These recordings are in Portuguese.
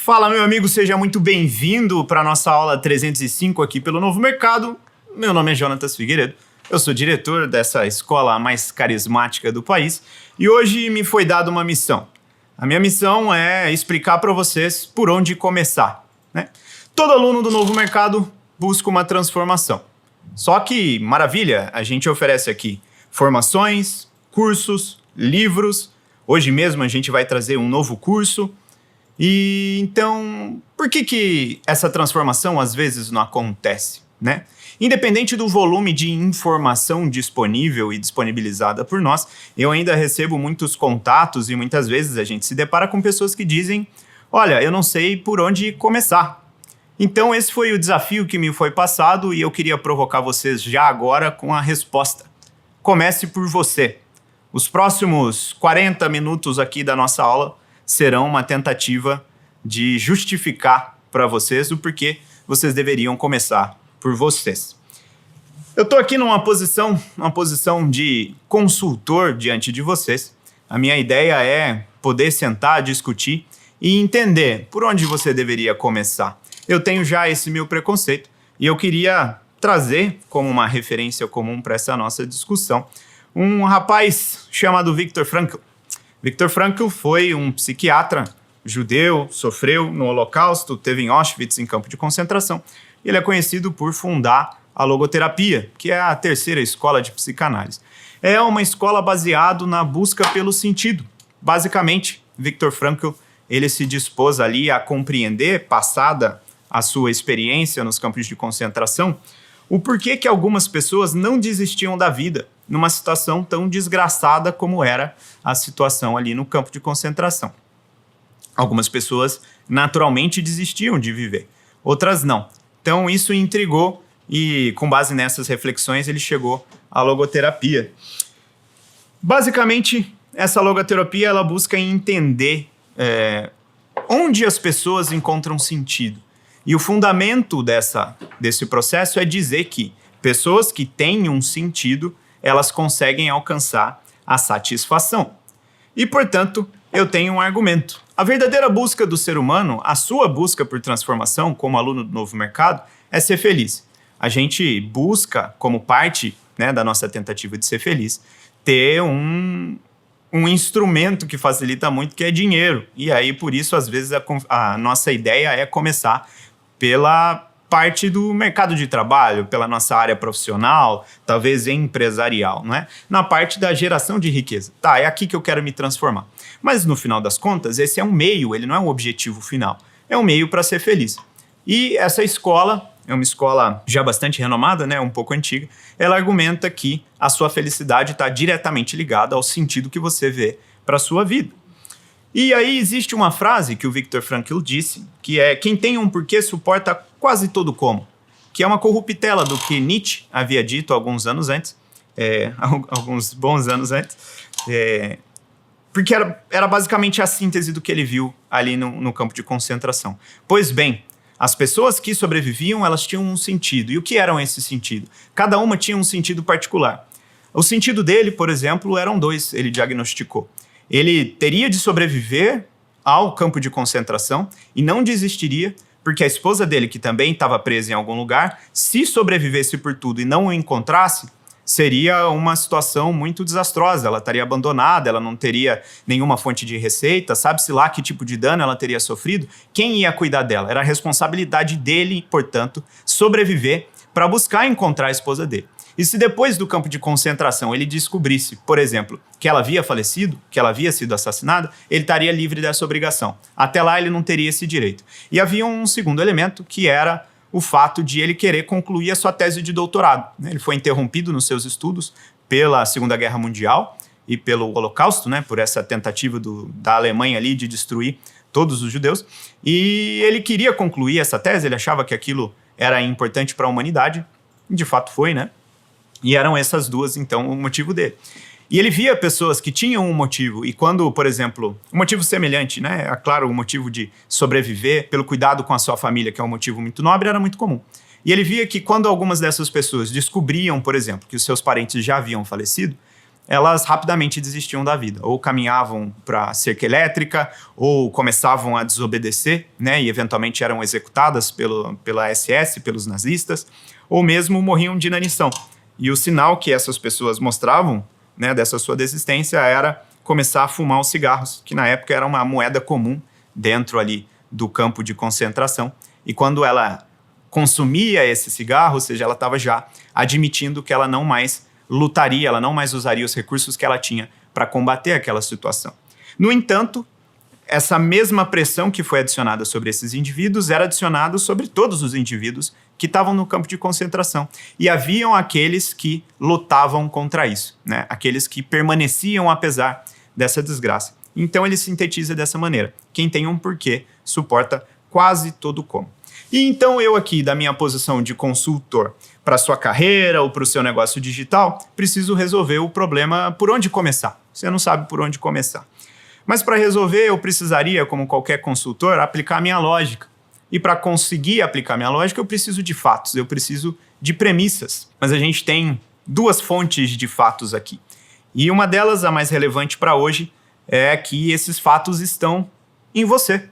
Fala, meu amigo, seja muito bem-vindo para a nossa aula 305 aqui pelo Novo Mercado. Meu nome é Jonatas Figueiredo, eu sou diretor dessa escola mais carismática do país e hoje me foi dada uma missão. A minha missão é explicar para vocês por onde começar, né? Todo aluno do Novo Mercado busca uma transformação. Só que, maravilha, a gente oferece aqui formações, cursos, livros. Hoje mesmo a gente vai trazer um novo curso. E então, por que essa transformação às vezes não acontece, né? Independente do volume de informação disponível e disponibilizada por nós, eu ainda recebo muitos contatos e muitas vezes a gente se depara com pessoas que dizem: olha, eu não sei por onde começar. Então esse foi o desafio que me foi passado e eu queria provocar vocês já agora com a resposta. Comece por você. Os próximos 40 minutos aqui da nossa aula serão uma tentativa de justificar para vocês o porquê vocês deveriam começar por vocês. Eu estou aqui numa posição de consultor diante de vocês. A minha ideia é poder sentar, discutir e entender por onde você deveria começar. Eu tenho já esse meu preconceito e eu queria trazer como uma referência comum para essa nossa discussão um rapaz chamado Viktor Frankl. Viktor Frankl foi um psiquiatra judeu, sofreu no Holocausto, teve em Auschwitz, em campo de concentração. Ele é conhecido por fundar a logoterapia, que é a terceira escola de psicanálise. É uma escola baseada na busca pelo sentido. Basicamente, Viktor Frankl, ele se dispôs ali a compreender, passada a sua experiência nos campos de concentração, o porquê que algumas pessoas não desistiam da vida numa situação tão desgraçada como era a situação ali no campo de concentração. Algumas pessoas naturalmente desistiam de viver, outras não. Então isso intrigou e com base nessas reflexões ele chegou à logoterapia. Basicamente, essa logoterapia ela busca entender onde as pessoas encontram sentido. E o fundamento desse processo é dizer que pessoas que têm um sentido, elas conseguem alcançar a satisfação. E, portanto, eu tenho um argumento. A verdadeira busca do ser humano, a sua busca por transformação como aluno do Novo Mercado, é ser feliz. A gente busca, como parte, né, da nossa tentativa de ser feliz, ter um instrumento que facilita muito, que é dinheiro. E aí, por isso, às vezes, a nossa ideia é começar pela parte do mercado de trabalho, pela nossa área profissional, talvez empresarial, não é? Na parte da geração de riqueza. Tá, é aqui que eu quero me transformar. Mas no final das contas, esse é um meio, ele não é um objetivo final. É um meio para ser feliz. E essa escola é uma escola já bastante renomada, né? Um pouco antiga. Ela argumenta que a sua felicidade está diretamente ligada ao sentido que você vê para a sua vida. E aí existe uma frase que o Viktor Frankl disse, que é: quem tem um porquê suporta quase todo como, que é uma corruptela do que Nietzsche havia dito alguns anos antes, alguns bons anos antes, porque era basicamente a síntese do que ele viu ali no campo de concentração. Pois bem, as pessoas que sobreviviam, elas tinham um sentido. E o que eram esse sentido? Cada uma tinha um sentido particular. O sentido dele, por exemplo, eram dois, ele diagnosticou. Ele teria de sobreviver ao campo de concentração e não desistiria, porque a esposa dele, que também estava presa em algum lugar, se sobrevivesse por tudo e não o encontrasse, seria uma situação muito desastrosa. Ela estaria abandonada, ela não teria nenhuma fonte de receita, sabe-se lá que tipo de dano ela teria sofrido. Quem ia cuidar dela? Era a responsabilidade dele, portanto, sobreviver para buscar encontrar a esposa dele. E se depois do campo de concentração ele descobrisse, por exemplo, que ela havia falecido, que ela havia sido assassinada, ele estaria livre dessa obrigação. Até lá ele não teria esse direito. E havia um segundo elemento, que era o fato de ele querer concluir a sua tese de doutorado. Ele foi interrompido nos seus estudos pela Segunda Guerra Mundial e pelo Holocausto, né, por essa tentativa da Alemanha ali de destruir todos os judeus. E ele queria concluir essa tese, ele achava que aquilo era importante para a humanidade. De fato foi, né? E eram essas duas, então, o motivo dele. E ele via pessoas que tinham um motivo, e quando, por exemplo, um motivo semelhante, né? É claro, o motivo de sobreviver pelo cuidado com a sua família, que é um motivo muito nobre, era muito comum. E ele via que quando algumas dessas pessoas descobriam, por exemplo, que os seus parentes já haviam falecido, elas rapidamente desistiam da vida. Ou caminhavam para a cerca elétrica, ou começavam a desobedecer, né, e eventualmente eram executadas pela SS, pelos nazistas, ou mesmo morriam de inanição. E o sinal que essas pessoas mostravam, né, dessa sua desistência era começar a fumar os cigarros, que na época era uma moeda comum dentro ali do campo de concentração. E quando ela consumia esse cigarro, ou seja, ela estava já admitindo que ela não mais lutaria, ela não mais usaria os recursos que ela tinha para combater aquela situação. No entanto, essa mesma pressão que foi adicionada sobre esses indivíduos era adicionada sobre todos os indivíduos que estavam no campo de concentração. E haviam aqueles que lutavam contra isso, né? Aqueles que permaneciam apesar dessa desgraça. Então ele sintetiza dessa maneira: quem tem um porquê suporta quase todo o como. E então eu aqui, da minha posição de consultor para sua carreira ou para o seu negócio digital, preciso resolver o problema por onde começar. Você não sabe por onde começar. Mas para resolver eu precisaria, como qualquer consultor, aplicar a minha lógica. E para conseguir aplicar a minha lógica eu preciso de fatos, eu preciso de premissas. Mas a gente tem duas fontes de fatos aqui. E uma delas, a mais relevante para hoje, é que esses fatos estão em você.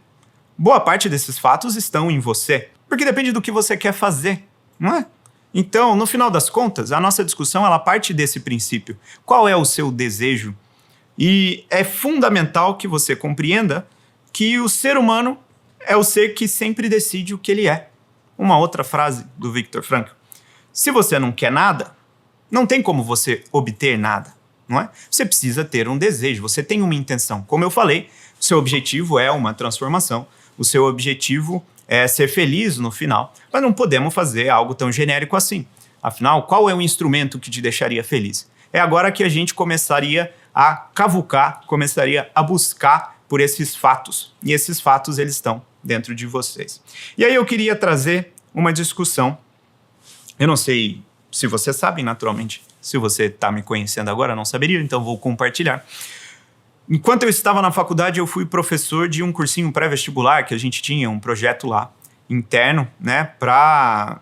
Boa parte desses fatos estão em você, porque depende do que você quer fazer, não é? Então, no final das contas, a nossa discussão ela parte desse princípio. Qual é o seu desejo? E é fundamental que você compreenda que o ser humano é o ser que sempre decide o que ele é. Uma outra frase do Viktor Frankl: se você não quer nada, não tem como você obter nada, não é? Você precisa ter um desejo, você tem uma intenção. Como eu falei, o seu objetivo é uma transformação. O seu objetivo é ser feliz no final, mas não podemos fazer algo tão genérico assim. Afinal, qual é o instrumento que te deixaria feliz? É agora que a gente começaria a cavucar, começaria a buscar por esses fatos. E esses fatos, eles estão dentro de vocês. E aí eu queria trazer uma discussão. Eu não sei se você sabe, naturalmente. Se você está me conhecendo agora, não saberia, então vou compartilhar. Enquanto eu estava na faculdade, eu fui professor de um cursinho pré-vestibular que a gente tinha, um projeto lá interno, né, para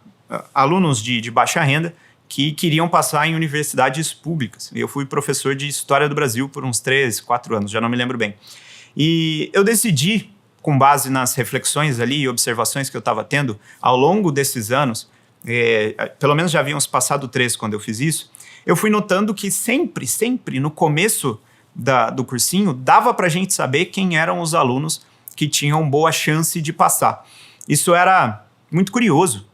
alunos de baixa renda que queriam passar em universidades públicas. Eu fui professor de História do Brasil por uns 3, 4 anos, já não me lembro bem. E eu decidi, com base nas reflexões ali e observações que eu estava tendo ao longo desses anos, pelo menos já haviam passado 3 quando eu fiz isso, eu fui notando que sempre no começo do cursinho, dava para a gente saber quem eram os alunos que tinham boa chance de passar. Isso era muito curioso.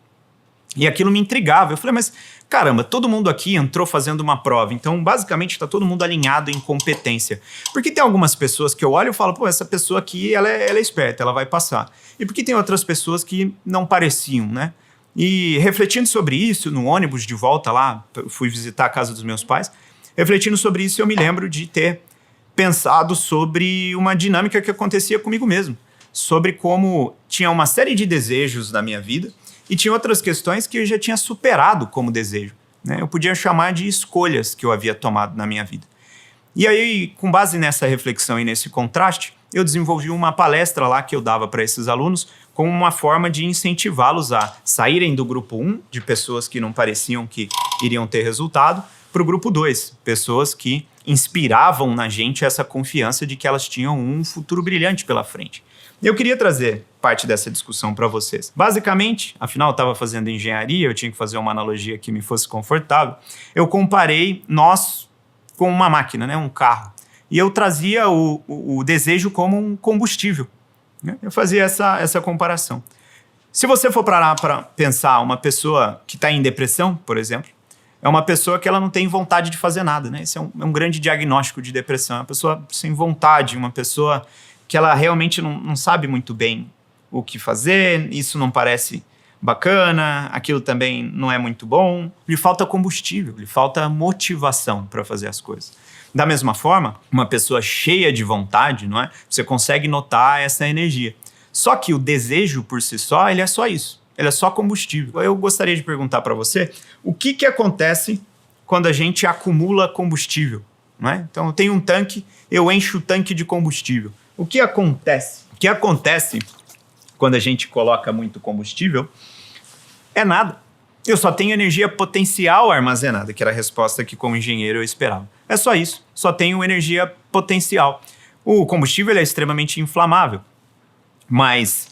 E aquilo me intrigava. Eu falei, mas caramba, todo mundo aqui entrou fazendo uma prova, então basicamente está todo mundo alinhado em competência. Porque tem algumas pessoas que eu olho e falo, pô, essa pessoa aqui, ela é esperta, ela vai passar. E porque tem outras pessoas que não pareciam, né? E refletindo sobre isso, no ônibus de volta lá, eu fui visitar a casa dos meus pais, refletindo sobre isso, eu me lembro de ter pensado sobre uma dinâmica que acontecia comigo mesmo, sobre como tinha uma série de desejos na minha vida e tinha outras questões que eu já tinha superado como desejo, né? Eu podia chamar de escolhas que eu havia tomado na minha vida. E aí, com base nessa reflexão e nesse contraste, eu desenvolvi uma palestra lá que eu dava para esses alunos como uma forma de incentivá-los a saírem do grupo 1, de pessoas que não pareciam que iriam ter resultado, para o grupo 2, pessoas que inspiravam na gente essa confiança de que elas tinham um futuro brilhante pela frente. Eu queria trazer parte dessa discussão para vocês. Basicamente, afinal eu estava fazendo engenharia, eu tinha que fazer uma analogia que me fosse confortável, eu comparei nós com uma máquina, né, um carro, e eu trazia o desejo como um combustível, né? Eu fazia essa comparação. Se você for parar para pensar uma pessoa que está em depressão, por exemplo, é uma pessoa que ela não tem vontade de fazer nada, né? Esse é um grande diagnóstico de depressão. É uma pessoa sem vontade, uma pessoa que ela realmente não sabe muito bem o que fazer, isso não parece bacana, aquilo também não é muito bom. Lhe falta combustível, lhe falta motivação para fazer as coisas. Da mesma forma, uma pessoa cheia de vontade, não é? Você consegue notar essa energia. Só que o desejo por si só, ele é só isso. Ele é só combustível. Eu gostaria de perguntar para você o que acontece quando a gente acumula combustível, não é? Então eu tenho um tanque, eu encho o tanque de combustível. O que acontece? O que acontece quando a gente coloca muito combustível é nada. Eu só tenho energia potencial armazenada, que era a resposta que como engenheiro eu esperava. É só isso, só tenho energia potencial. O combustível ele é extremamente inflamável, mas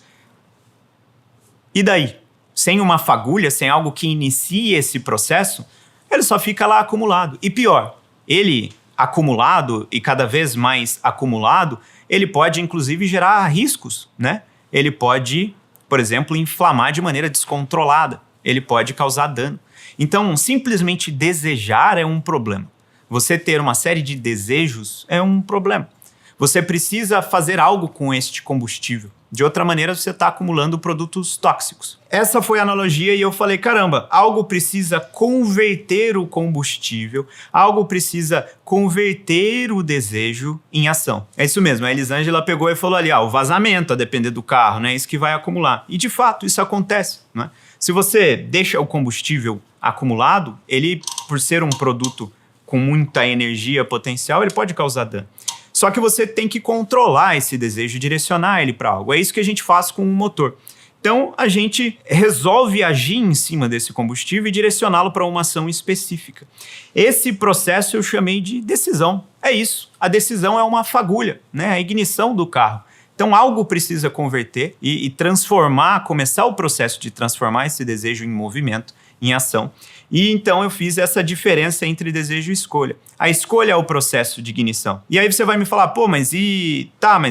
e daí? Sem uma fagulha, sem algo que inicie esse processo, ele só fica lá acumulado. E pior, ele acumulado e cada vez mais acumulado, ele pode inclusive gerar riscos, né? Ele pode, por exemplo, inflamar de maneira descontrolada. Ele pode causar dano. Então, simplesmente desejar é um problema. Você ter uma série de desejos é um problema. Você precisa fazer algo com este combustível. De outra maneira, você está acumulando produtos tóxicos. Essa foi a analogia e eu falei, caramba, algo precisa converter o combustível, algo precisa converter o desejo em ação. É isso mesmo, a Elisângela pegou e falou ali, o vazamento, a depender do carro, né? Isso que vai acumular. E de fato, isso acontece, né? Se você deixa o combustível acumulado, ele, por ser um produto com muita energia potencial, ele pode causar dano. Só que você tem que controlar esse desejo, direcionar ele para algo. É isso que a gente faz com o motor. Então, a gente resolve agir em cima desse combustível e direcioná-lo para uma ação específica. Esse processo eu chamei de decisão. É isso. A decisão é uma fagulha, né? A ignição do carro. Então, algo precisa converter e transformar, começar o processo de transformar esse desejo em movimento, em ação. E então eu fiz essa diferença entre desejo e escolha. A escolha é o processo de ignição. E aí você vai me falar, pô, mas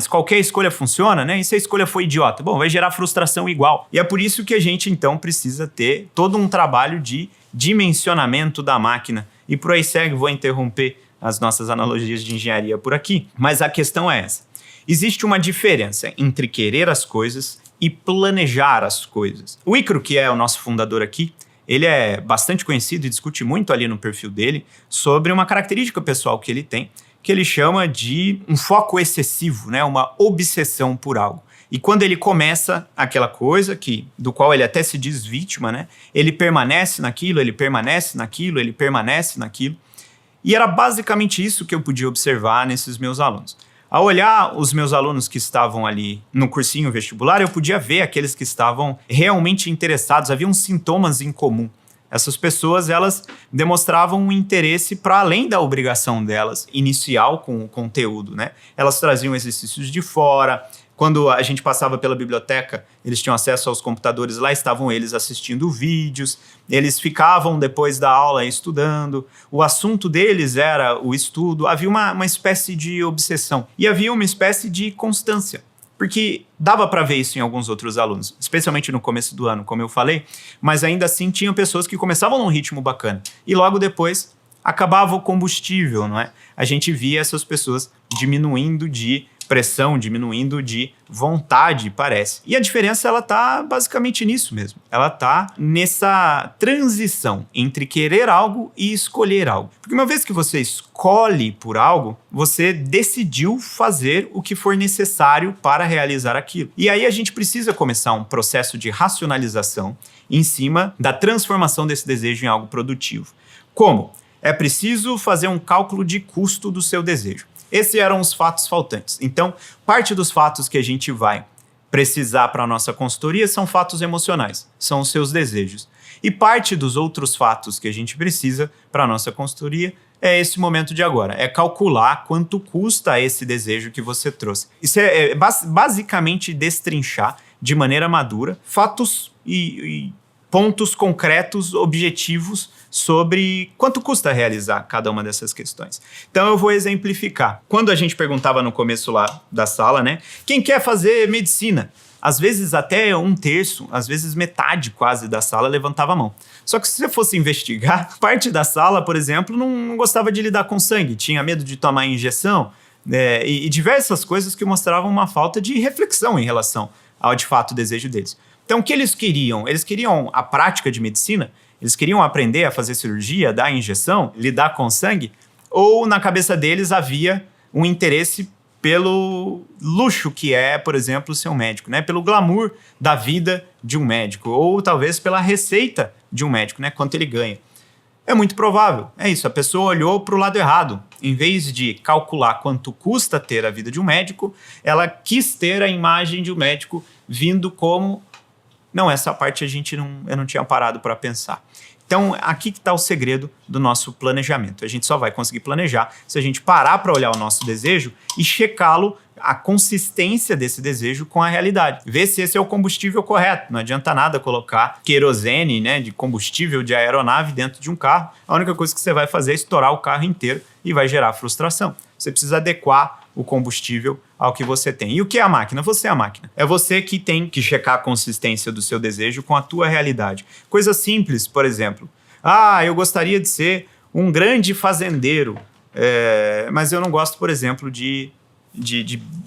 qualquer escolha funciona, né? E se a escolha for idiota? Bom, vai gerar frustração igual. E é por isso que a gente então precisa ter todo um trabalho de dimensionamento da máquina. E por aí segue, vou interromper as nossas analogias de engenharia por aqui. Mas a questão é essa. Existe uma diferença entre querer as coisas e planejar as coisas. O Ícaro, que é o nosso fundador aqui, ele é bastante conhecido e discute muito ali no perfil dele sobre uma característica pessoal que ele tem, que ele chama de um foco excessivo, né? Uma obsessão por algo. E quando ele começa aquela coisa do qual ele até se diz vítima, né? Ele permanece naquilo, ele permanece naquilo, ele permanece naquilo. E era basicamente isso que eu podia observar nesses meus alunos. Ao olhar os meus alunos que estavam ali no cursinho vestibular, eu podia ver aqueles que estavam realmente interessados, havia uns sintomas em comum. Essas pessoas, elas demonstravam um interesse para além da obrigação delas, inicial com o conteúdo, né? Elas traziam exercícios de fora. Quando a gente passava pela biblioteca, eles tinham acesso aos computadores, lá estavam eles assistindo vídeos, eles ficavam depois da aula estudando, o assunto deles era o estudo, havia uma espécie de obsessão e havia uma espécie de constância, porque dava para ver isso em alguns outros alunos, especialmente no começo do ano, como eu falei, mas ainda assim tinham pessoas que começavam num ritmo bacana e logo depois acabava o combustível, não é? A gente via essas pessoas diminuindo de pressão, diminuindo de vontade, parece. E a diferença, ela tá basicamente nisso mesmo. Ela tá nessa transição entre querer algo e escolher algo. Porque uma vez que você escolhe por algo, você decidiu fazer o que for necessário para realizar aquilo. E aí a gente precisa começar um processo de racionalização em cima da transformação desse desejo em algo produtivo. Como? É preciso fazer um cálculo de custo do seu desejo. Esses eram os fatos faltantes. Então, parte dos fatos que a gente vai precisar para a nossa consultoria são fatos emocionais, são os seus desejos. E parte dos outros fatos que a gente precisa para a nossa consultoria é esse momento de agora, é calcular quanto custa esse desejo que você trouxe. Isso é basicamente destrinchar de maneira madura fatos e pontos concretos, objetivos sobre quanto custa realizar cada uma dessas questões. Então eu vou exemplificar. Quando a gente perguntava no começo lá da sala, né? Quem quer fazer medicina? Às vezes até 1/3, às vezes metade quase da sala levantava a mão. Só que se você fosse investigar, parte da sala, por exemplo, não gostava de lidar com sangue, tinha medo de tomar injeção, e diversas coisas que mostravam uma falta de reflexão em relação ao, de fato, desejo deles. Então, o que eles queriam? Eles queriam a prática de medicina? Eles queriam aprender a fazer cirurgia, dar injeção, lidar com sangue? Ou na cabeça deles havia um interesse pelo luxo que é, por exemplo, ser um médico, né? Pelo glamour da vida de um médico, ou talvez pela receita de um médico, né? Quanto ele ganha. É muito provável, é isso, a pessoa olhou para o lado errado. Em vez de calcular quanto custa ter a vida de um médico, ela quis ter a imagem de um médico vindo como Não, essa parte eu não tinha parado para pensar. Então, aqui que está o segredo do nosso planejamento. A gente só vai conseguir planejar se a gente parar para olhar o nosso desejo e checá-lo, a consistência desse desejo com a realidade. Ver se esse é o combustível correto. Não adianta nada colocar querosene, né, de combustível de aeronave dentro de um carro. A única coisa que você vai fazer é estourar o carro inteiro e vai gerar frustração. Você precisa adequar o combustível ao que você tem. E o que é a máquina? Você é a máquina. É você que tem que checar a consistência do seu desejo com a tua realidade. Coisa simples, por exemplo. Eu gostaria de ser um grande fazendeiro, mas eu não gosto, por exemplo, de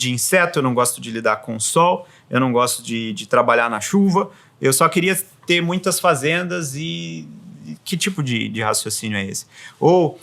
inseto, eu não gosto de lidar com o sol, eu não gosto de trabalhar na chuva, eu só queria ter muitas fazendas e... Que tipo de raciocínio é esse? Ou,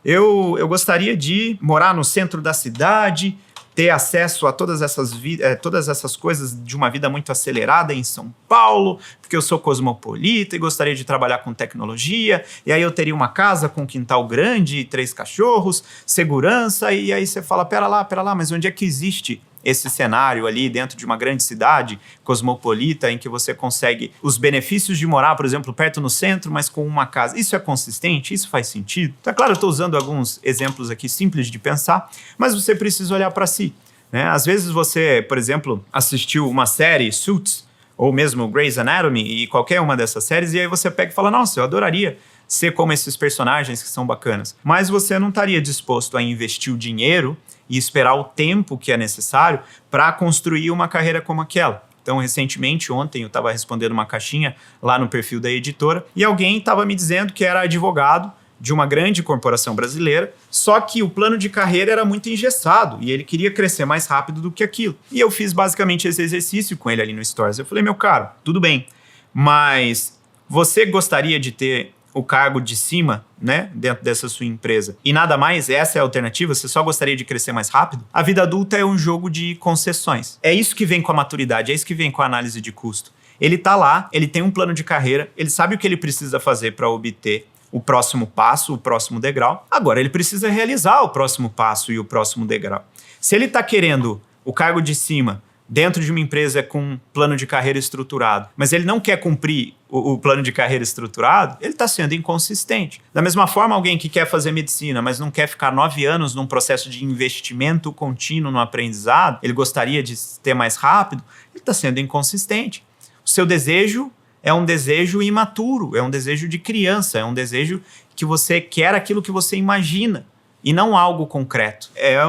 eu gostaria de morar no centro da cidade, ter acesso a todas essas coisas de uma vida muito acelerada em São Paulo, porque eu sou cosmopolita e gostaria de trabalhar com tecnologia, e aí eu teria uma casa com um quintal grande, 3 cachorros, segurança, e aí você fala, pera lá, mas onde é que existe esse cenário ali dentro de uma grande cidade cosmopolita em que você consegue os benefícios de morar, por exemplo, perto no centro, mas com uma casa? Isso é consistente? Isso faz sentido? Então, é claro, eu estou usando alguns exemplos aqui simples de pensar, mas você precisa olhar para si, né? Às vezes você, por exemplo, assistiu uma série, Suits, ou mesmo Grey's Anatomy, e qualquer uma dessas séries, e aí você pega e fala, nossa, eu adoraria ser como esses personagens que são bacanas. Mas você não estaria disposto a investir o dinheiro e esperar o tempo que é necessário para construir uma carreira como aquela. Então, recentemente, ontem, eu estava respondendo uma caixinha lá no perfil da editora e alguém estava me dizendo que era advogado de uma grande corporação brasileira, só que o plano de carreira era muito engessado e ele queria crescer mais rápido do que aquilo. E eu fiz basicamente esse exercício com ele ali no Stories. Eu falei, meu caro, tudo bem, mas você gostaria de ter o cargo de cima, né, dentro dessa sua empresa, e nada mais, essa é a alternativa, você só gostaria de crescer mais rápido? A vida adulta é um jogo de concessões. É isso que vem com a maturidade, é isso que vem com a análise de custo. Ele tá lá, ele tem um plano de carreira, ele sabe o que ele precisa fazer para obter o próximo passo, o próximo degrau. Agora, ele precisa realizar o próximo passo e o próximo degrau. Se ele tá querendo o cargo de cima dentro de uma empresa com um plano de carreira estruturado, mas ele não quer cumprir o plano de carreira estruturado, ele está sendo inconsistente. Da mesma forma, alguém que quer fazer medicina, mas não quer ficar 9 anos num processo de investimento contínuo no aprendizado, ele gostaria de ter mais rápido, ele está sendo inconsistente. O seu desejo é um desejo imaturo, é um desejo de criança, é um desejo que você quer aquilo que você imagina, e não algo concreto. É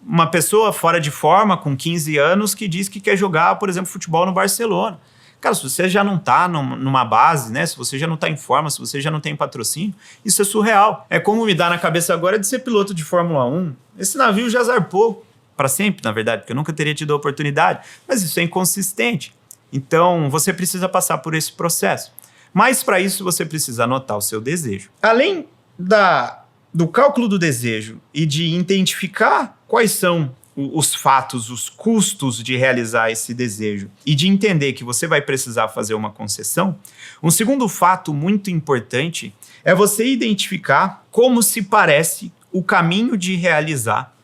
uma pessoa fora de forma, com 15 anos, que diz que quer jogar, por exemplo, futebol no Barcelona. Cara, se você já não está numa base, né? Se você já não está em forma, se você já não tem patrocínio, isso é surreal. É como me dá na cabeça agora de ser piloto de Fórmula 1. Esse navio já zarpou para sempre, na verdade, porque eu nunca teria tido a oportunidade. Mas isso é inconsistente. Então, você precisa passar por esse processo. Mas, para isso, você precisa anotar o seu desejo. Além do cálculo do desejo e de identificar quais são os fatos, os custos de realizar esse desejo e de entender que você vai precisar fazer uma concessão, um segundo fato muito importante é você identificar como se parece o caminho de realizar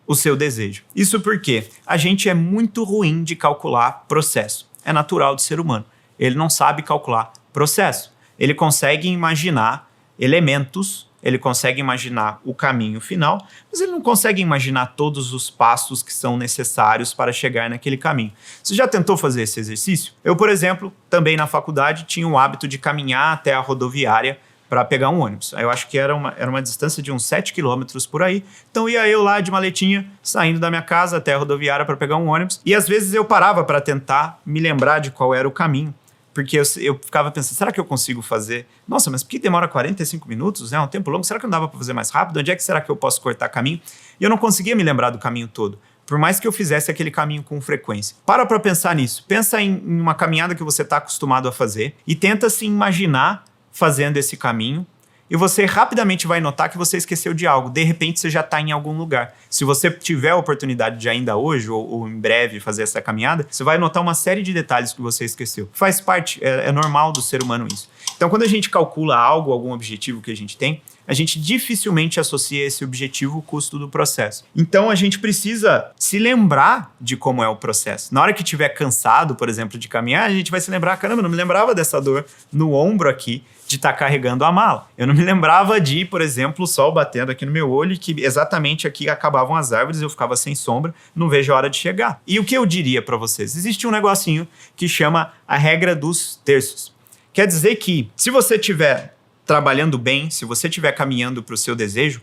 o seu desejo. Isso porque a gente é muito ruim de calcular processo. É natural do ser humano. Ele não sabe calcular processo. Ele consegue imaginar elementos, ele consegue imaginar o caminho final, mas ele não consegue imaginar todos os passos que são necessários para chegar naquele caminho. Você já tentou fazer esse exercício? Eu, por exemplo, também na faculdade, tinha o hábito de caminhar até a rodoviária para pegar um ônibus. Eu acho que era uma distância de uns 7 quilômetros por aí. Então ia eu lá de maletinha, saindo da minha casa até a rodoviária para pegar um ônibus. E às vezes eu parava para tentar me lembrar de qual era o caminho. Porque eu ficava pensando, será que eu consigo fazer? Nossa, mas por que demora 45 minutos? É um tempo longo, será que não dava para fazer mais rápido? Onde é que será que eu posso cortar caminho? E eu não conseguia me lembrar do caminho todo, por mais que eu fizesse aquele caminho com frequência. Para pensar nisso. Pensa em uma caminhada que você está acostumado a fazer e tenta se imaginar fazendo esse caminho. E você rapidamente vai notar que você esqueceu de algo. De repente, você já está em algum lugar. Se você tiver a oportunidade de ainda hoje ou em breve fazer essa caminhada, você vai notar uma série de detalhes que você esqueceu. Faz parte, é normal do ser humano isso. Então, quando a gente calcula algo, algum objetivo que a gente tem, a gente dificilmente associa esse objetivo o custo do processo. Então a gente precisa se lembrar de como é o processo. Na hora que estiver cansado, por exemplo, de caminhar, a gente vai se lembrar, caramba, eu não me lembrava dessa dor no ombro aqui, de estar carregando a mala. Eu não me lembrava de, por exemplo, o sol batendo aqui no meu olho e que exatamente aqui acabavam as árvores, eu ficava sem sombra, não vejo a hora de chegar. E o que eu diria para vocês? Existe um negocinho que chama a regra dos terços. Quer dizer que se você estiver trabalhando bem, se você estiver caminhando para o seu desejo,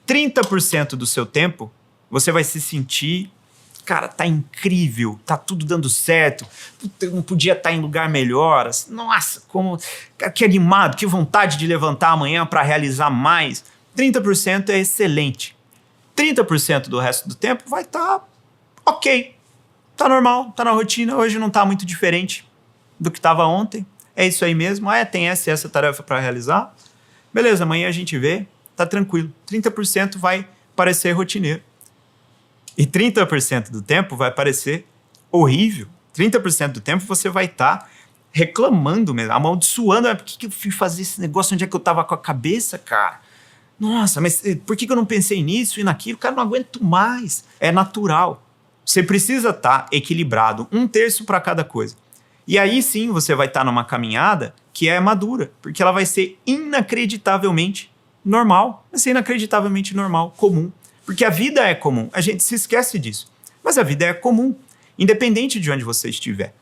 30% do seu tempo você vai se sentir, cara, tá incrível, tá tudo dando certo, eu não podia estar em lugar melhor, assim, nossa, como, que animado, que vontade de levantar amanhã para realizar mais. 30% é excelente. 30% do resto do tempo vai estar ok, tá normal, tá na rotina, hoje não tá muito diferente do que estava ontem. É isso aí mesmo, tem essa tarefa para realizar. Beleza, amanhã a gente vê, tá tranquilo. 30% vai parecer rotineiro. E 30% do tempo vai parecer horrível. 30% do tempo você vai estar reclamando mesmo, amaldiçoando. Por que eu fui fazer esse negócio? Onde é que eu tava com a cabeça, cara? Nossa, mas por que eu não pensei nisso e naquilo? Cara, não aguento mais. É natural. Você precisa estar equilibrado, 1/3 para cada coisa. E aí sim você vai estar numa caminhada que é madura, porque ela vai ser inacreditavelmente normal. Vai ser inacreditavelmente normal, comum. Porque a vida é comum, a gente se esquece disso. Mas a vida é comum, independente de onde você estiver.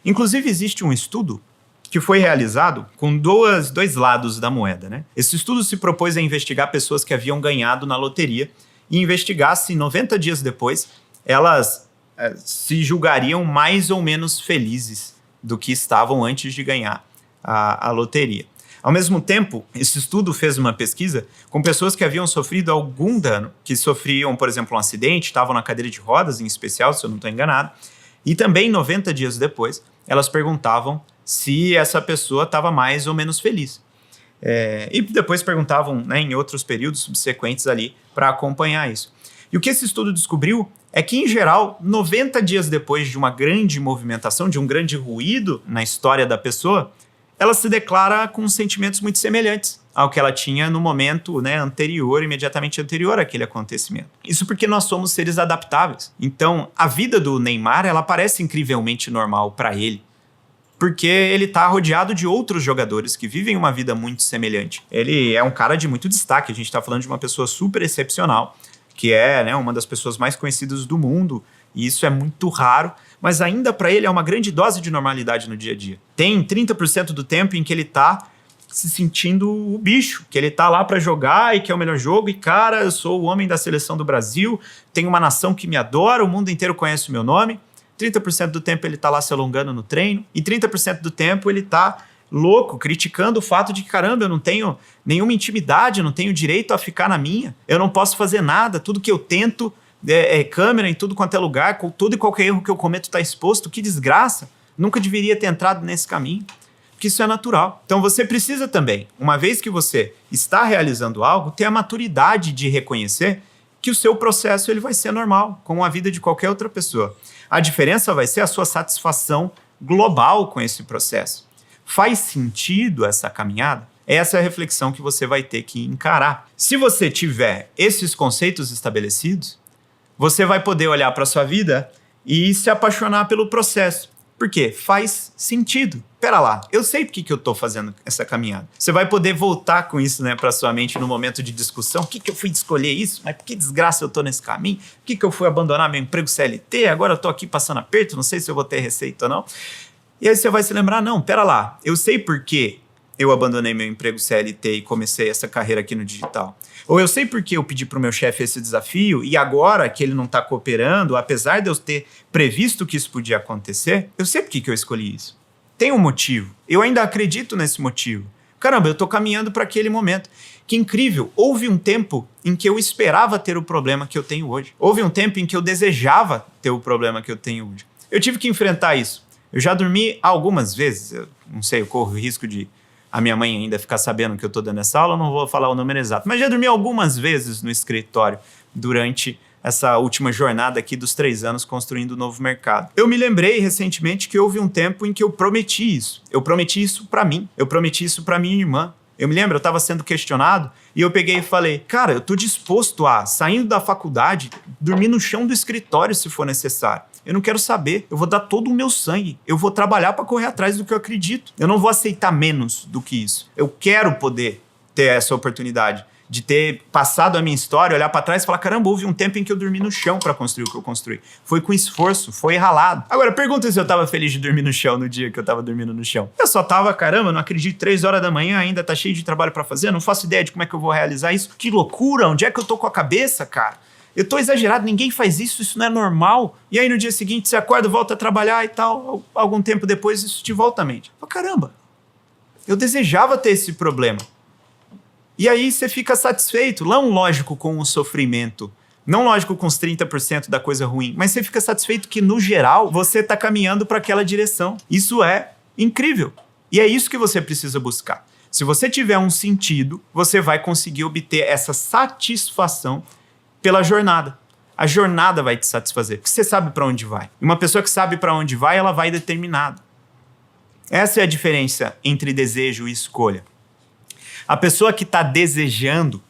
Inclusive existe um estudo que foi realizado com dois lados da moeda, né? Esse estudo se propôs a investigar pessoas que haviam ganhado na loteria e investigar se 90 dias depois elas se julgariam mais ou menos felizes do que estavam antes de ganhar a loteria. Ao mesmo tempo, esse estudo fez uma pesquisa com pessoas que haviam sofrido algum dano, que sofriam, por exemplo, um acidente, estavam na cadeira de rodas em especial, se eu não estou enganado, e também 90 dias depois, elas perguntavam se essa pessoa estava mais ou menos feliz. E depois perguntavam, né, em outros períodos subsequentes ali para acompanhar isso. E o que esse estudo descobriu é que, em geral, 90 dias depois de uma grande movimentação, de um grande ruído na história da pessoa, ela se declara com sentimentos muito semelhantes ao que ela tinha no momento, né, anterior, imediatamente anterior àquele acontecimento. Isso porque nós somos seres adaptáveis. Então, a vida do Neymar, ela parece incrivelmente normal para ele, porque ele está rodeado de outros jogadores que vivem uma vida muito semelhante. Ele é um cara de muito destaque, a gente está falando de uma pessoa super excepcional, que é, né, uma das pessoas mais conhecidas do mundo, e isso é muito raro, mas ainda para ele é uma grande dose de normalidade no dia a dia. Tem 30% do tempo em que ele está se sentindo o bicho, que ele tá lá para jogar e que é o melhor jogo, e cara, eu sou o homem da seleção do Brasil, tenho uma nação que me adora, o mundo inteiro conhece o meu nome. 30% do tempo ele tá lá se alongando no treino, e 30% do tempo ele tá louco, criticando o fato de que, caramba, eu não tenho nenhuma intimidade, eu não tenho direito a ficar na minha, eu não posso fazer nada, tudo que eu tento é câmera em tudo quanto é lugar, todo e qualquer erro que eu cometo está exposto, que desgraça, nunca deveria ter entrado nesse caminho, porque isso é natural. Então você precisa também, uma vez que você está realizando algo, ter a maturidade de reconhecer que o seu processo ele vai ser normal, como a vida de qualquer outra pessoa. A diferença vai ser a sua satisfação global com esse processo. Faz sentido essa caminhada? Essa é a reflexão que você vai ter que encarar. Se você tiver esses conceitos estabelecidos, você vai poder olhar para a sua vida e se apaixonar pelo processo. Por quê? Faz sentido. Pera lá, eu sei por que eu estou fazendo essa caminhada. Você vai poder voltar com isso, né, para sua mente no momento de discussão. Por que eu fui escolher isso? Mas por que desgraça eu estou nesse caminho? Por que eu fui abandonar meu emprego CLT? Agora eu estou aqui passando aperto, não sei se eu vou ter receita ou não. E aí você vai se lembrar, não, pera lá, eu sei por que eu abandonei meu emprego CLT e comecei essa carreira aqui no digital. Ou eu sei por que eu pedi para o meu chefe esse desafio e agora que ele não está cooperando, apesar de eu ter previsto que isso podia acontecer, eu sei por que eu escolhi isso. Tem um motivo. Eu ainda acredito nesse motivo. Caramba, eu estou caminhando para aquele momento. Que incrível. Houve um tempo em que eu esperava ter o problema que eu tenho hoje. Houve um tempo em que eu desejava ter o problema que eu tenho hoje. Eu tive que enfrentar isso. Eu já dormi algumas vezes. Eu não sei, eu corro o risco de a minha mãe ainda ficar sabendo que eu estou dando essa aula, eu não vou falar o número exato. Mas já dormi algumas vezes no escritório durante essa última jornada aqui dos 3 anos construindo um novo mercado. Eu me lembrei recentemente que houve um tempo em que eu prometi isso. Eu prometi isso para mim. Eu prometi isso para minha irmã. Eu me lembro, eu estava sendo questionado e eu peguei e falei, cara, eu estou disposto a, saindo da faculdade, dormir no chão do escritório se for necessário. Eu não quero saber, eu vou dar todo o meu sangue, eu vou trabalhar para correr atrás do que eu acredito. Eu não vou aceitar menos do que isso. Eu quero poder ter essa oportunidade de ter passado a minha história, olhar para trás e falar, caramba, houve um tempo em que eu dormi no chão para construir o que eu construí. Foi com esforço, foi ralado. Agora, pergunta se eu tava feliz de dormir no chão no dia que eu tava dormindo no chão. Eu só tava, caramba, não acredito, 3 horas da manhã, ainda tá cheio de trabalho para fazer, não faço ideia de como é que eu vou realizar isso. Que loucura, onde é que eu tô com a cabeça, cara? Eu tô exagerado, ninguém faz isso, isso não é normal. E aí no dia seguinte você acorda, volta a trabalhar e tal, algum tempo depois isso te volta à mente. Fala, caramba, eu desejava ter esse problema. E aí você fica satisfeito, não lógico com o sofrimento, não lógico com os 30% da coisa ruim, mas você fica satisfeito que, no geral, você está caminhando para aquela direção. Isso é incrível. E é isso que você precisa buscar. Se você tiver um sentido, você vai conseguir obter essa satisfação pela jornada. A jornada vai te satisfazer, porque você sabe para onde vai. E uma pessoa que sabe para onde vai, ela vai determinada. Essa é a diferença entre desejo e escolha. A pessoa que está desejando,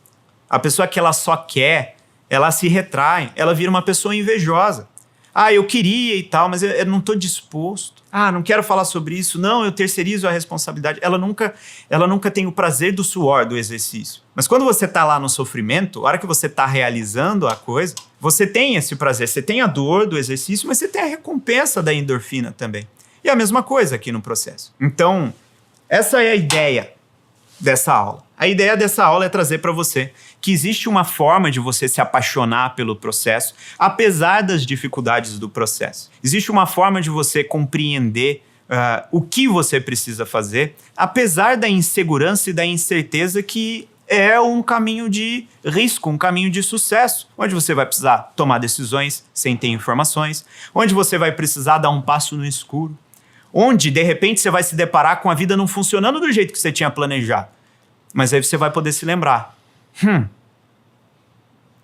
a pessoa que ela só quer, ela se retrai, ela vira uma pessoa invejosa. Ah, eu queria e tal, mas eu não estou disposto. Ah, não quero falar sobre isso. Não, eu terceirizo a responsabilidade. Ela nunca tem o prazer do suor do exercício. Mas quando você está lá no sofrimento, a hora que você está realizando a coisa, você tem esse prazer. Você tem a dor do exercício, mas você tem a recompensa da endorfina também. E a mesma coisa aqui no processo. Então, essa é a ideia dessa aula. A ideia dessa aula é trazer para você que existe uma forma de você se apaixonar pelo processo, apesar das dificuldades do processo. Existe uma forma de você compreender o que você precisa fazer, apesar da insegurança e da incerteza que é um caminho de risco, um caminho de sucesso, onde você vai precisar tomar decisões sem ter informações, onde você vai precisar dar um passo no escuro, onde, de repente, você vai se deparar com a vida não funcionando do jeito que você tinha planejado. Mas aí você vai poder se lembrar.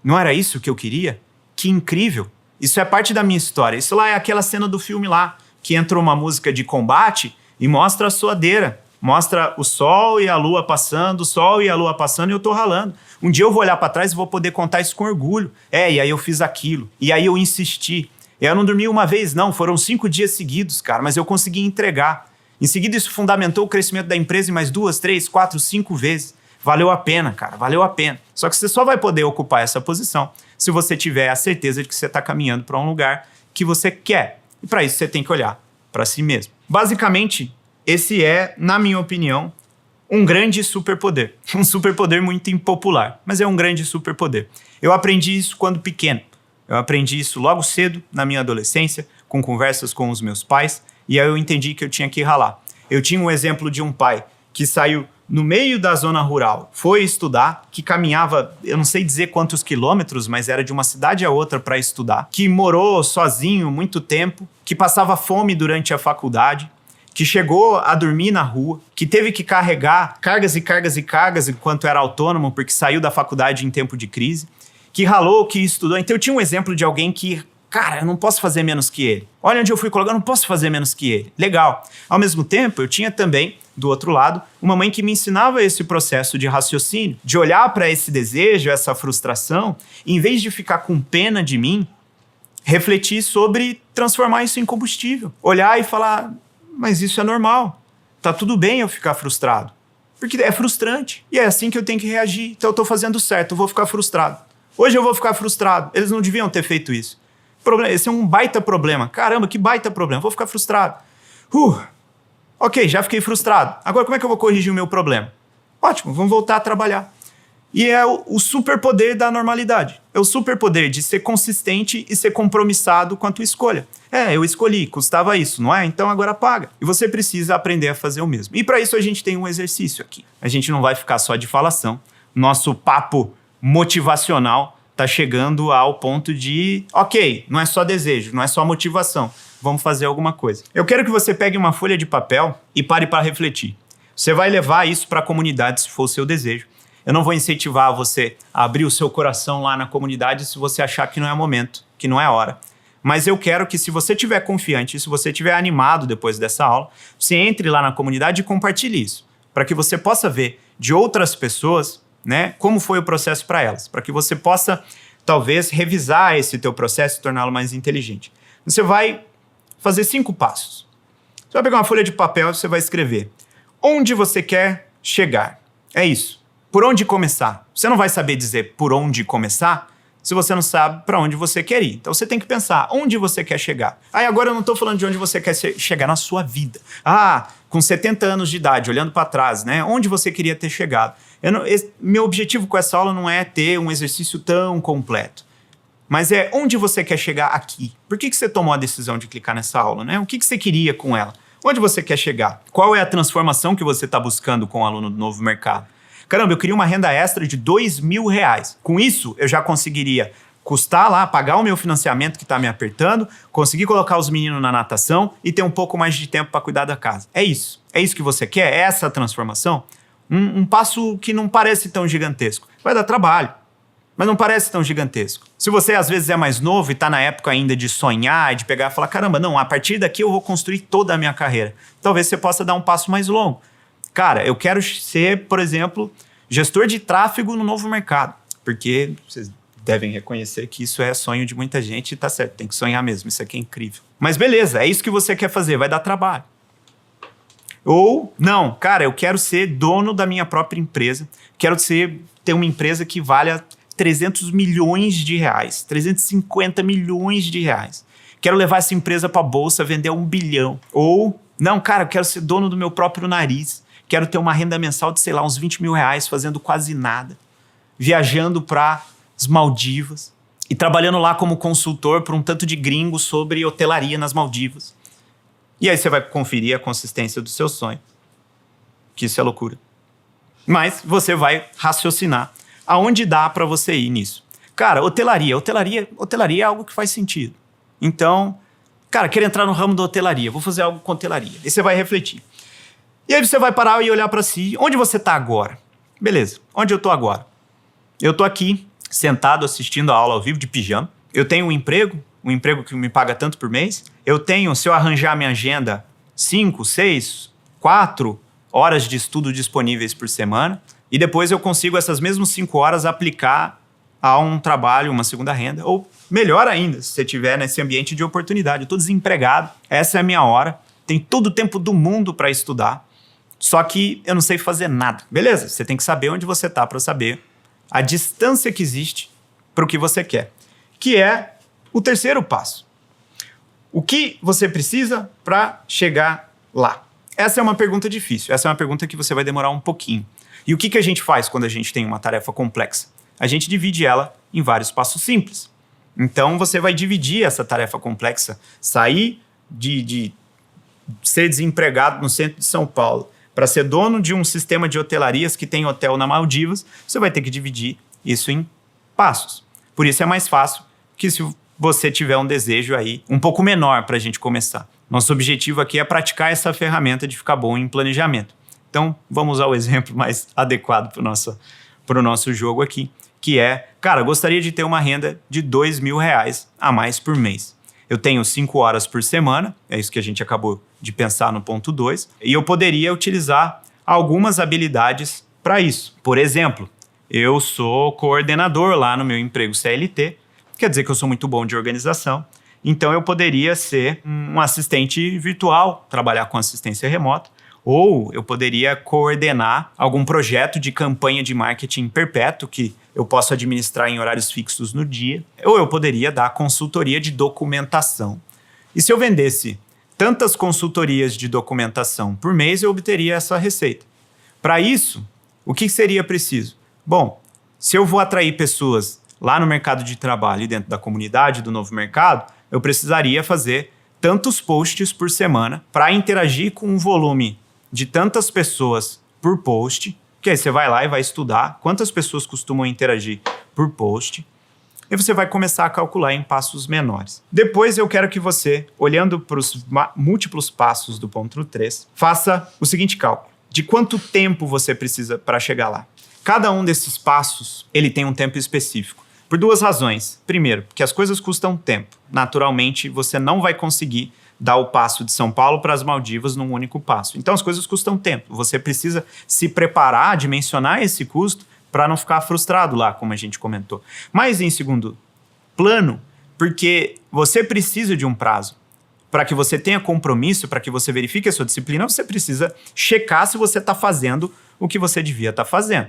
Não era isso que eu queria? Que incrível. Isso é parte da minha história. Isso lá é aquela cena do filme lá, que entra uma música de combate e mostra a suadeira. Mostra o sol e a lua passando, o sol e a lua passando e eu tô ralando. Um dia eu vou olhar para trás e vou poder contar isso com orgulho. E aí eu fiz aquilo. E aí eu insisti. Eu não dormi uma vez, não. Foram 5 dias seguidos, cara, mas eu consegui entregar. Em seguida, isso fundamentou o crescimento da empresa em mais 2, 3, 4, 5 vezes. Valeu a pena, cara, valeu a pena. Só que você só vai poder ocupar essa posição se você tiver a certeza de que você está caminhando para um lugar que você quer. E para isso você tem que olhar para si mesmo. Basicamente, esse é, na minha opinião, um grande superpoder. Um superpoder muito impopular, mas é um grande superpoder. Eu aprendi isso quando pequeno. Eu aprendi isso logo cedo, na minha adolescência, com conversas com os meus pais, e aí eu entendi que eu tinha que ralar. Eu tinha um exemplo de um pai que saiu no meio da zona rural, foi estudar, que caminhava, eu não sei dizer quantos quilômetros, mas era de uma cidade a outra para estudar, que morou sozinho muito tempo, que passava fome durante a faculdade, que chegou a dormir na rua, que teve que carregar cargas e cargas e cargas enquanto era autônomo, porque saiu da faculdade em tempo de crise, que ralou, que estudou. Então eu tinha um exemplo de alguém que, cara, eu não posso fazer menos que ele. Olha onde eu fui colocar, eu não posso fazer menos que ele. Legal. Ao mesmo tempo, eu tinha também, do outro lado, uma mãe que me ensinava esse processo de raciocínio, de olhar para esse desejo, essa frustração, e em vez de ficar com pena de mim, refletir sobre transformar isso em combustível. Olhar e falar, mas isso é normal. Tá tudo bem eu ficar frustrado. Porque é frustrante. E é assim que eu tenho que reagir. Então eu tô fazendo certo, eu vou ficar frustrado. Hoje eu vou ficar frustrado. Eles não deviam ter feito isso. Esse é um baita problema. Caramba, que baita problema. Vou ficar frustrado. Ok, já fiquei frustrado. Agora como é que eu vou corrigir o meu problema? Ótimo, vamos voltar a trabalhar. E é o superpoder da normalidade. É o superpoder de ser consistente e ser compromissado com a tua escolha. Eu escolhi, custava isso, não é? Então agora paga. E você precisa aprender a fazer o mesmo. E para isso a gente tem um exercício aqui. A gente não vai ficar só de falação. Nosso papo motivacional está chegando ao ponto de, ok, não é só desejo, não é só motivação, vamos fazer alguma coisa. Eu quero que você pegue uma folha de papel e pare para refletir. Você vai levar isso para a comunidade se for o seu desejo. Eu não vou incentivar você a abrir o seu coração lá na comunidade se você achar que não é momento, que não é hora. Mas eu quero que, se você estiver confiante, se você estiver animado depois dessa aula, você entre lá na comunidade e compartilhe isso, para que você possa ver de outras pessoas, né, como foi o processo para elas, para que você possa, talvez, revisar esse teu processo e torná-lo mais inteligente. Você vai fazer 5 passos. Você vai pegar uma folha de papel e você vai escrever onde você quer chegar. É isso. Por onde começar? Você não vai saber dizer por onde começar se você não sabe para onde você quer ir. Então você tem que pensar onde você quer chegar. Aí agora eu não estou falando de onde você quer chegar na sua vida. Com 70 anos de idade, olhando para trás, né? Onde você queria ter chegado. Meu objetivo com essa aula não é ter um exercício tão completo. Mas é onde você quer chegar aqui. Por que você tomou a decisão de clicar nessa aula, né? O que você queria com ela? Onde você quer chegar? Qual é a transformação que você está buscando com o aluno do novo mercado? Caramba, eu queria uma renda extra de R$2.000. Com isso, eu já conseguiria custar lá, pagar o meu financiamento que está me apertando, conseguir colocar os meninos na natação e ter um pouco mais de tempo para cuidar da casa. É isso. É isso que você quer? É essa transformação? Um passo que não parece tão gigantesco. Vai dar trabalho, mas não parece tão gigantesco. Se você às vezes é mais novo e está na época ainda de sonhar, de pegar e falar, caramba, não, a partir daqui eu vou construir toda a minha carreira. Talvez você possa dar um passo mais longo. Cara, eu quero ser, por exemplo, gestor de tráfego no novo mercado. Porque vocês devem reconhecer que isso é sonho de muita gente e tá certo, tem que sonhar mesmo, isso aqui é incrível. Mas beleza, é isso que você quer fazer, vai dar trabalho. Ou, não, cara, eu quero ser dono da minha própria empresa, quero ter uma empresa que valha 300 milhões de reais, 350 milhões de reais. Quero levar essa empresa para a bolsa, vender 1 bilhão. Ou, não, cara, eu quero ser dono do meu próprio nariz. Quero ter uma renda mensal de, sei lá, uns 20 mil reais, fazendo quase nada. Viajando para as Maldivas e trabalhando lá como consultor para um tanto de gringos sobre hotelaria nas Maldivas. E aí você vai conferir a consistência do seu sonho. Que isso é loucura. Mas você vai raciocinar aonde dá para você ir nisso. Cara, hotelaria é algo que faz sentido. Então, cara, quero entrar no ramo da hotelaria, vou fazer algo com hotelaria. E você vai refletir. E aí você vai parar e olhar para si. Onde você está agora? Beleza, onde eu estou agora? Eu estou aqui, sentado, assistindo a aula ao vivo de pijama. Eu tenho um emprego que me paga tanto por mês. Eu tenho, se eu arranjar minha agenda, 5, 6, 4 horas de estudo disponíveis por semana. E depois eu consigo essas mesmas 5 horas aplicar a um trabalho, uma segunda renda. Ou melhor ainda, se você estiver nesse ambiente de oportunidade. Eu estou desempregado, essa é a minha hora. Tem todo o tempo do mundo para estudar. Só que eu não sei fazer nada. Beleza, você tem que saber onde você está para saber a distância que existe para o que você quer. Que é o terceiro passo. O que você precisa para chegar lá? Essa é uma pergunta difícil. Essa é uma pergunta que você vai demorar um pouquinho. E o que a gente faz quando a gente tem uma tarefa complexa? A gente divide ela em vários passos simples. Então você vai dividir essa tarefa complexa, sair de ser desempregado no centro de São Paulo para ser dono de um sistema de hotelarias que tem hotel na Maldivas, você vai ter que dividir isso em passos. Por isso é mais fácil que se você tiver um desejo aí um pouco menor para a gente começar. Nosso objetivo aqui é praticar essa ferramenta de ficar bom em planejamento. Então, vamos usar o exemplo mais adequado para o nosso jogo aqui, que é, cara, gostaria de ter uma renda de R$2.000 a mais por mês. Eu tenho 5 horas por semana, é isso que a gente acabou de pensar no ponto 2, e eu poderia utilizar algumas habilidades para isso. Por exemplo, eu sou coordenador lá no meu emprego CLT, quer dizer que eu sou muito bom de organização, então eu poderia ser um assistente virtual, trabalhar com assistência remota, ou eu poderia coordenar algum projeto de campanha de marketing perpétuo que eu posso administrar em horários fixos no dia, ou eu poderia dar consultoria de documentação. E se eu vendesse tantas consultorias de documentação por mês, eu obteria essa receita. Para isso, o que seria preciso? Bom, se eu vou atrair pessoas lá no mercado de trabalho e dentro da comunidade do novo mercado, eu precisaria fazer tantos posts por semana para interagir com um volume de tantas pessoas por post, que aí você vai lá e vai estudar quantas pessoas costumam interagir por post, e você vai começar a calcular em passos menores. Depois eu quero que você, olhando para os múltiplos passos do ponto 3, faça o seguinte cálculo. De quanto tempo você precisa para chegar lá? Cada um desses passos, ele tem um tempo específico. Por 2 razões. Primeiro, porque as coisas custam tempo. Naturalmente, você não vai conseguir dar o passo de São Paulo para as Maldivas num único passo. Então as coisas custam tempo. Você precisa se preparar, dimensionar esse custo para não ficar frustrado lá, como a gente comentou. Mas em segundo plano, porque você precisa de um prazo. Para que você tenha compromisso, para que você verifique a sua disciplina, você precisa checar se você está fazendo o que você devia estar fazendo.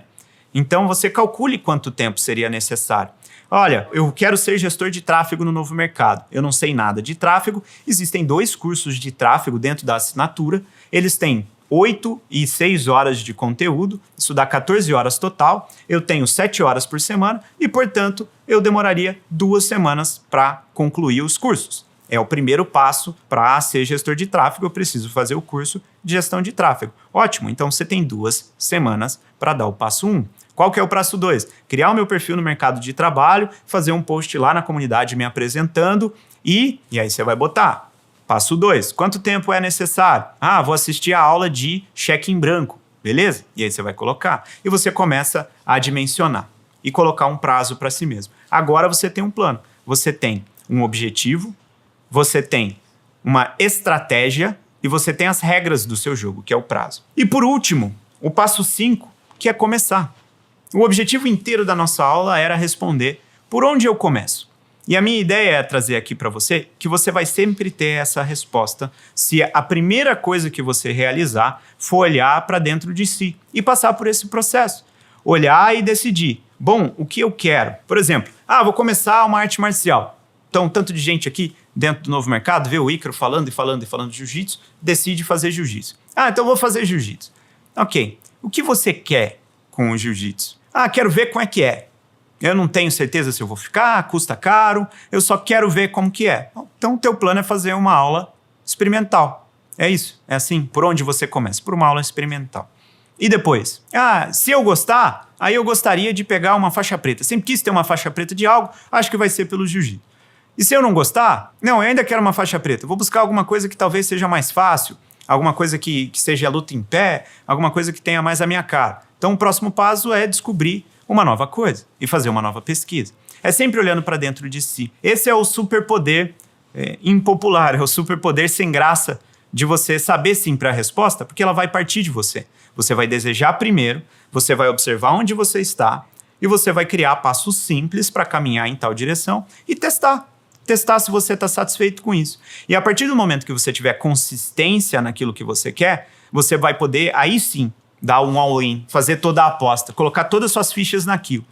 Então você calcule quanto tempo seria necessário. Olha, eu quero ser gestor de tráfego no novo mercado. Eu não sei nada de tráfego. Existem 2 cursos de tráfego dentro da assinatura. Eles têm 8 e 6 horas de conteúdo. Isso dá 14 horas total. Eu tenho 7 horas por semana e, portanto, eu demoraria 2 semanas para concluir os cursos. É o primeiro passo para ser gestor de tráfego. Eu preciso fazer o curso de gestão de tráfego. Ótimo, então você tem 2 semanas para dar o passo 1. Qual que é o passo 2? Criar o meu perfil no mercado de trabalho, fazer um post lá na comunidade me apresentando e aí você vai botar. Passo 2, quanto tempo é necessário? Vou assistir a aula de cheque em branco, beleza? E aí você vai colocar. E você começa a dimensionar e colocar um prazo para si mesmo. Agora você tem um plano, você tem um objetivo, você tem uma estratégia e você tem as regras do seu jogo, que é o prazo. E por último, o passo 5, que é começar. O objetivo inteiro da nossa aula era responder por onde eu começo. E a minha ideia é trazer aqui para você que você vai sempre ter essa resposta se a primeira coisa que você realizar for olhar para dentro de si e passar por esse processo. Olhar e decidir, bom, o que eu quero? Por exemplo, vou começar uma arte marcial. Então, tanto de gente aqui dentro do novo mercado, vê o Ícaro falando de jiu-jitsu, decide fazer jiu-jitsu. Então vou fazer jiu-jitsu. Ok, o que você quer com o jiu-jitsu? Quero ver como é que é. Eu não tenho certeza se eu vou ficar, custa caro, eu só quero ver como que é. Então, o teu plano é fazer uma aula experimental. É isso, é assim, por onde você começa? Por uma aula experimental. E depois? Se eu gostar, aí eu gostaria de pegar uma faixa preta. Sempre quis ter uma faixa preta de algo, acho que vai ser pelo jiu-jitsu. E se eu não gostar? Não, eu ainda quero uma faixa preta. Vou buscar alguma coisa que talvez seja mais fácil, alguma coisa que seja luta em pé, alguma coisa que tenha mais a minha cara. Então, o próximo passo é descobrir uma nova coisa e fazer uma nova pesquisa. É sempre olhando para dentro de si. Esse é o superpoder impopular, é o superpoder sem graça de você saber sim para a resposta, porque ela vai partir de você. Você vai desejar primeiro, você vai observar onde você está e você vai criar passos simples para caminhar em tal direção e testar. Testar se você está satisfeito com isso. E a partir do momento que você tiver consistência naquilo que você quer, você vai poder, aí sim, dar um all-in, fazer toda a aposta, colocar todas as suas fichas naquilo.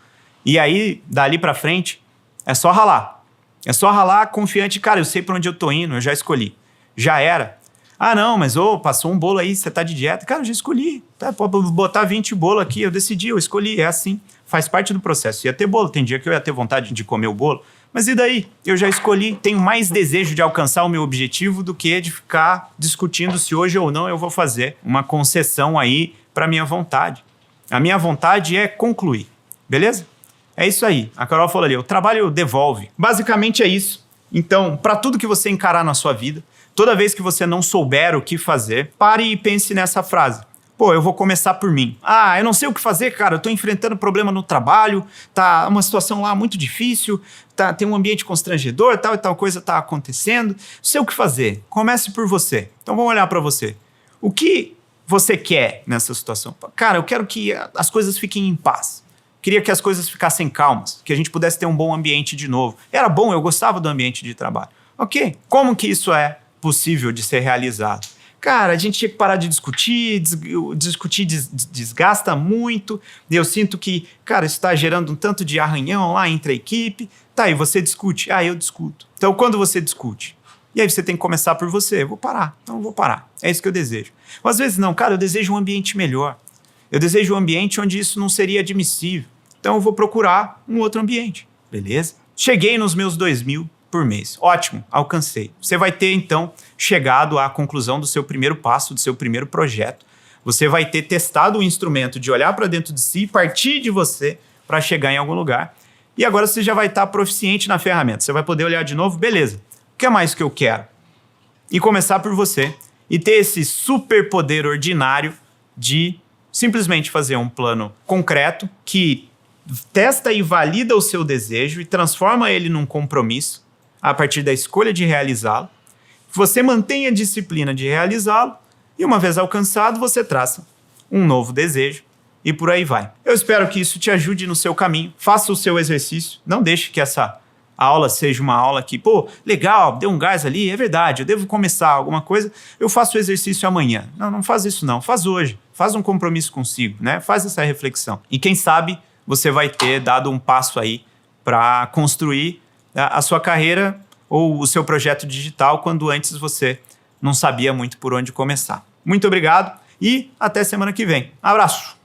E aí, dali pra frente, é só ralar. É só ralar confiante. Cara, eu sei pra onde eu tô indo, eu já escolhi. Já era. Não, mas passou um bolo aí, você tá de dieta. Cara, eu já escolhi. Pode botar 20 bolo aqui, eu decidi, eu escolhi. É assim, faz parte do processo. Ia ter bolo, tem dia que eu ia ter vontade de comer o bolo. Mas e daí? Eu já escolhi, tenho mais desejo de alcançar o meu objetivo do que de ficar discutindo se hoje ou não eu vou fazer uma concessão aí para minha vontade. A minha vontade é concluir, beleza? É isso aí. A Carol falou ali, o trabalho devolve. Basicamente é isso. Então, para tudo que você encarar na sua vida, toda vez que você não souber o que fazer, pare e pense nessa frase. Eu vou começar por mim. Eu não sei o que fazer, cara, eu tô enfrentando problema no trabalho, tá uma situação lá muito difícil, tem um ambiente constrangedor, tal e tal coisa tá acontecendo. Não sei o que fazer. Comece por você. Então vamos olhar para você. O que você quer nessa situação? Cara, eu quero que as coisas fiquem em paz. Queria que as coisas ficassem calmas, que a gente pudesse ter um bom ambiente de novo. Era bom, eu gostava do ambiente de trabalho. Ok, como que isso é possível de ser realizado? Cara, a gente tinha que parar de discutir, discutir desgasta muito, e eu sinto que, cara, isso está gerando um tanto de arranhão lá entre a equipe. E você discute? Eu discuto. Então, quando você discute? E aí você tem que começar por você. Eu vou parar, então eu vou parar. É isso que eu desejo. Ou às vezes não, cara, eu desejo um ambiente melhor. Eu desejo um ambiente onde isso não seria admissível. Então eu vou procurar um outro ambiente, beleza? Cheguei nos meus 2.000 por mês. Ótimo, alcancei. Você vai ter, então, chegado à conclusão do seu primeiro passo, do seu primeiro projeto. Você vai ter testado o instrumento de olhar para dentro de si, partir de você para chegar em algum lugar. E agora você já vai estar proficiente na ferramenta. Você vai poder olhar de novo, beleza. O que é mais que eu quero? E começar por você. E ter esse superpoder ordinário de simplesmente fazer um plano concreto que testa e valida o seu desejo e transforma ele num compromisso a partir da escolha de realizá-lo. você mantenha a disciplina de realizá-lo e uma vez alcançado, você traça um novo desejo e por aí vai. Eu espero que isso te ajude no seu caminho. Faça o seu exercício. Não deixe que essa aula seja uma aula que, pô, legal, deu um gás ali, é verdade, eu devo começar alguma coisa, eu faço o exercício amanhã. Não faz isso não, faz hoje. Faz um compromisso consigo, né? Faz essa reflexão. E quem sabe você vai ter dado um passo aí para construir a sua carreira ou o seu projeto digital quando antes você não sabia muito por onde começar. Muito obrigado e até semana que vem. Abraço!